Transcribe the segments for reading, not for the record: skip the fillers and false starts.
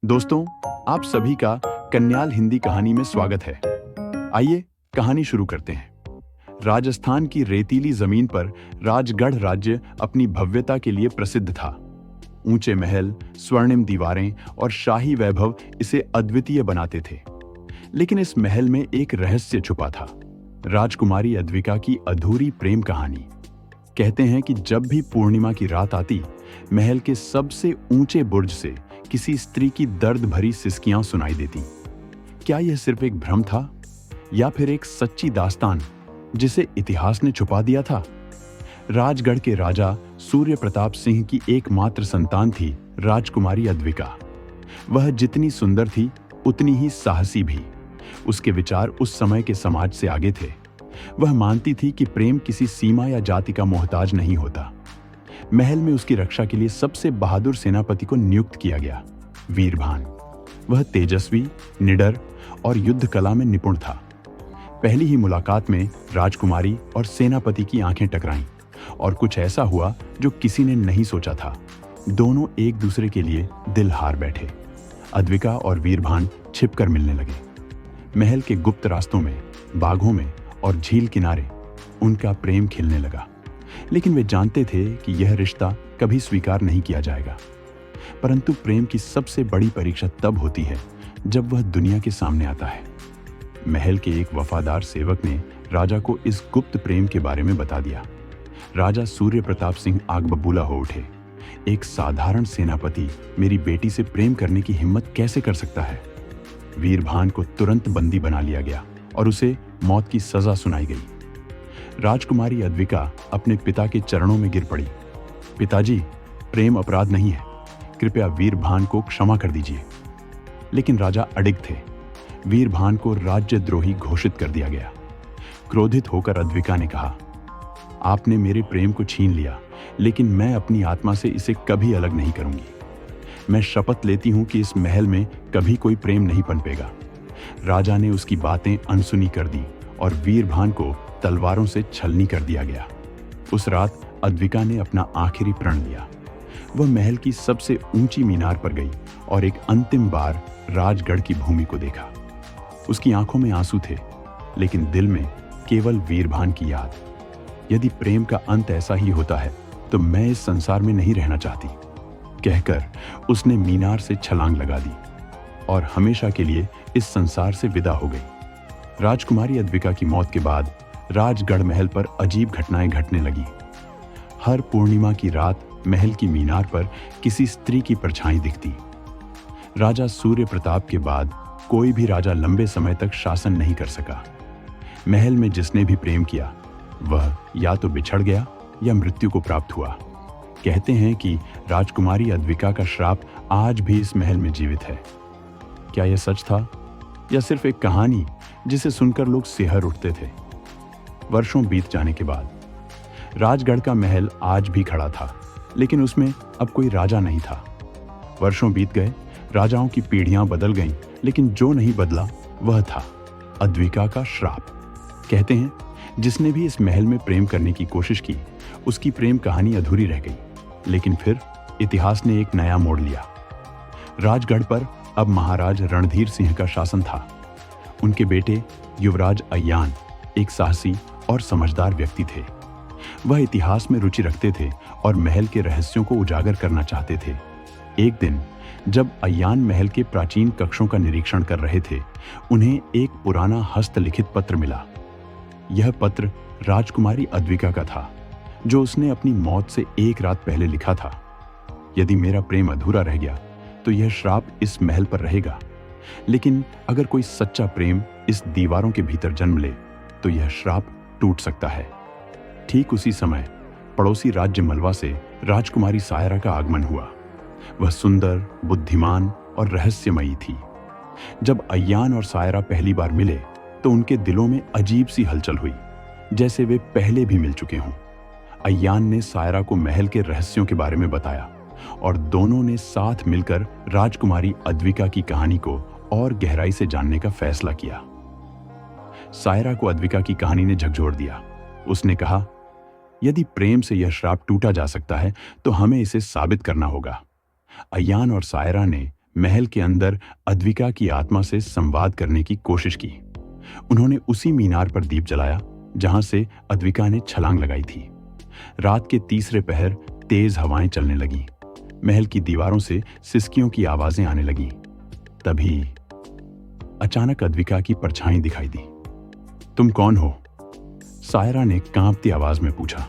दोस्तों, आप सभी का कन्याल हिंदी कहानी में स्वागत है। आइए कहानी शुरू करते हैं। राजस्थान की रेतीली जमीन पर राजगढ़ राज्य अपनी भव्यता के लिए प्रसिद्ध था। ऊंचे महल, स्वर्णिम दीवारें और शाही वैभव इसे अद्वितीय बनाते थे। लेकिन इस महल में एक रहस्य छुपा था, राजकुमारी अद्विका की अधूरी प्रेम कहानी। कहते हैं कि जब भी पूर्णिमा की रात आती, महल के सबसे ऊंचे बुर्ज से किसी स्त्री की दर्द भरी सिसकियां सुनाई देती। क्या यह सिर्फ एक भ्रम था या फिर एक सच्ची दास्तान जिसे इतिहास ने छुपा दिया था? राजगढ़ के राजा सूर्य प्रताप सिंह की एकमात्र संतान थी राजकुमारी अद्विका। वह जितनी सुंदर थी उतनी ही साहसी भी। उसके विचार उस समय के समाज से आगे थे। वह मानती थी कि प्रेम किसी सीमा या जाति का मोहताज नहीं होता। महल में उसकी रक्षा के लिए सबसे बहादुर सेनापति को नियुक्त किया गया, वीरभान। वह तेजस्वी, निडर और युद्ध कला में निपुण था। पहली ही मुलाकात में राजकुमारी और सेनापति की आंखें टकराईं और कुछ ऐसा हुआ जो किसी ने नहीं सोचा था। दोनों एक दूसरे के लिए दिल हार बैठे। अद्विका और वीरभान छिपकर मिलने लगे। महल के गुप्त रास्तों में, बागों में और झील किनारे उनका प्रेम खिलने लगा। लेकिन वे जानते थे कि यह रिश्ता कभी स्वीकार नहीं किया जाएगा। परंतु प्रेम की सबसे बड़ी परीक्षा तब होती है जब वह दुनिया के सामने आता है। महल के एक वफादार सेवक ने राजा को इस गुप्त प्रेम के बारे में बता दिया। राजा सूर्य प्रताप सिंह आग बबूला हो उठे। एक साधारण सेनापति मेरी बेटी से प्रेम करने की हिम्मत कैसे कर सकता है? वीरभान को तुरंत बंदी बना लिया गया और उसे मौत की सजा सुनाई गई। राजकुमारी अद्विका अपने पिता के चरणों में गिर पड़ी। पिताजी, प्रेम अपराध नहीं है, कृपया वीरभान को क्षमा कर दीजिए। लेकिन राजा अडिग थे। वीरभान को राज्यद्रोही घोषित कर दिया गया। क्रोधित होकर अद्विका ने कहा, आपने मेरे प्रेम को छीन लिया, लेकिन मैं अपनी आत्मा से इसे कभी अलग नहीं करूंगी। मैं शपथ लेती हूं कि इस महल में कभी कोई प्रेम नहीं पनपेगा। राजा ने उसकी बातें अनसुनी कर दी और वीरभान को तलवारों से छलनी कर दिया गया। उस रात अद्विका ने अपना आखिरी प्रण लिया। वह महल की सबसे ऊंची मीनार पर गई और एक अंतिम बार राजगढ़ की भूमि को देखा। उसकी आंखों में आंसू थे, लेकिन दिल में केवल वीरभान की याद। यदि प्रेम का अंत ऐसा ही होता है तो मैं इस संसार में नहीं रहना चाहती, कहकर उसने मीनार से छलांग लगा दी और हमेशा के लिए इस संसार से विदा हो गई। राजकुमारी अद्विका की मौत के बाद राजगढ़ महल पर अजीब घटनाएं घटने लगी। हर पूर्णिमा की रात महल की मीनार पर किसी स्त्री की परछाई दिखती। राजा सूर्य प्रताप के बाद कोई भी राजा लंबे समय तक शासन नहीं कर सका। महल में जिसने भी प्रेम किया वह या तो बिछड़ गया या मृत्यु को प्राप्त हुआ। कहते हैं कि राजकुमारी अद्विका का श्राप आज भी इस महल में जीवित है। क्या यह सच था या सिर्फ एक कहानी जिसे सुनकर लोग सिहर उठते थे? वर्षों बीत जाने के बाद राजगढ़ का महल आज भी खड़ा था, लेकिन उसमें अब कोई राजा नहीं था। वर्षों बीत गए, राजाओं की पीढ़ियां बदल गईं, लेकिन जो नहीं बदला वह था अद्विका का श्राप। कहते हैं जिसने भी इस महल में प्रेम करने की कोशिश की, उसकी प्रेम कहानी अधूरी रह गई। लेकिन फिर इतिहास ने एक नया मोड़ लिया। राजगढ़ पर अब महाराज रणधीर सिंह का शासन था। उनके बेटे युवराज अय्यान एक साहसी और समझदार व्यक्ति थे। वह इतिहास में रुचि रखते थे और महल के रहस्यों को उजागर करना चाहते थे। एक दिन जब अय्यान महल के प्राचीन कक्षों का निरीक्षण कर रहे थे, उन्हें एक पुराना हस्तलिखित पत्र मिला। यह पत्र राजकुमारी अद्विका का था, जो उसने अपनी मौत से एक रात पहले लिखा था। यदि मेरा प्रेम अधूरा रह गया तो यह श्राप इस महल पर रहेगा, लेकिन अगर कोई सच्चा प्रेम इस दीवारों के भीतर जन्म ले तो यह श्राप टूट सकता है। ठीक उसी समय पड़ोसी राज्य मलवा से राजकुमारी सायरा का आगमन हुआ। वह सुंदर, बुद्धिमान और रहस्यमयी थी। जब अय्यान और सायरा पहली बार मिले तो उनके दिलों में अजीब सी हलचल हुई, जैसे वे पहले भी मिल चुके हों। अय्यान ने सायरा को महल के रहस्यों के बारे में बताया और दोनों ने साथ मिलकर राजकुमारी अद्विका की कहानी को और गहराई से जानने का फैसला किया। सायरा को अद्विका की कहानी ने झकझोर दिया। उसने कहा, यदि प्रेम से यह श्राप टूटा जा सकता है तो हमें इसे साबित करना होगा। अय्यान और सायरा ने महल के अंदर अद्विका की आत्मा से संवाद करने की कोशिश की। उन्होंने उसी मीनार पर दीप जलाया जहां से अद्विका ने छलांग लगाई थी। रात के तीसरे पहर तेज हवाएं चलने लगीं। महल की दीवारों से सिसकियों की आवाजें आने लगीं। तभी अचानक अद्विका की परछाई दिखाई दी। तुम कौन हो? सायरा ने कांपती आवाज में पूछा।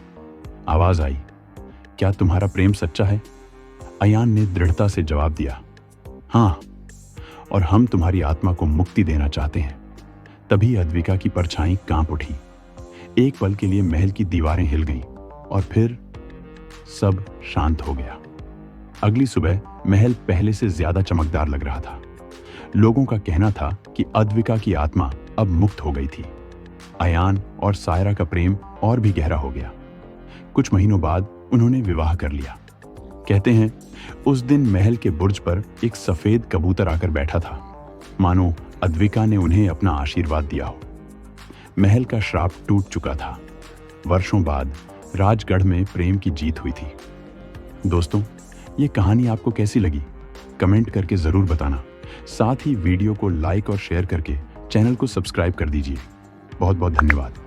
आवाज आई, क्या तुम्हारा प्रेम सच्चा है? अयान ने दृढ़ता से जवाब दिया, हाँ, और हम तुम्हारी आत्मा को मुक्ति देना चाहते हैं। तभी अद्विका की परछाई कांप उठी। एक पल के लिए महल की दीवारें हिल गईं और फिर सब शांत हो गया। अगली सुबह महल पहले से ज्यादा चमकदार लग रहा था। लोगों का कहना था कि अद्विका की आत्मा अब मुक्त हो गई थी। अयान और सायरा का प्रेम और भी गहरा हो गया। कुछ महीनों बाद उन्होंने विवाह कर लिया। कहते हैं उस दिन महल के बुर्ज पर एक सफेद कबूतर आकर बैठा था, मानो अद्विका ने उन्हें अपना आशीर्वाद दिया हो। महल का श्राप टूट चुका था। वर्षों बाद राजगढ़ में प्रेम की जीत हुई थी। दोस्तों, ये कहानी आपको कैसी लगी? कमेंट करके जरूर बताना। साथ ही वीडियो को लाइक और शेयर करके चैनल को सब्सक्राइब कर दीजिए। बहुत बहुत धन्यवाद।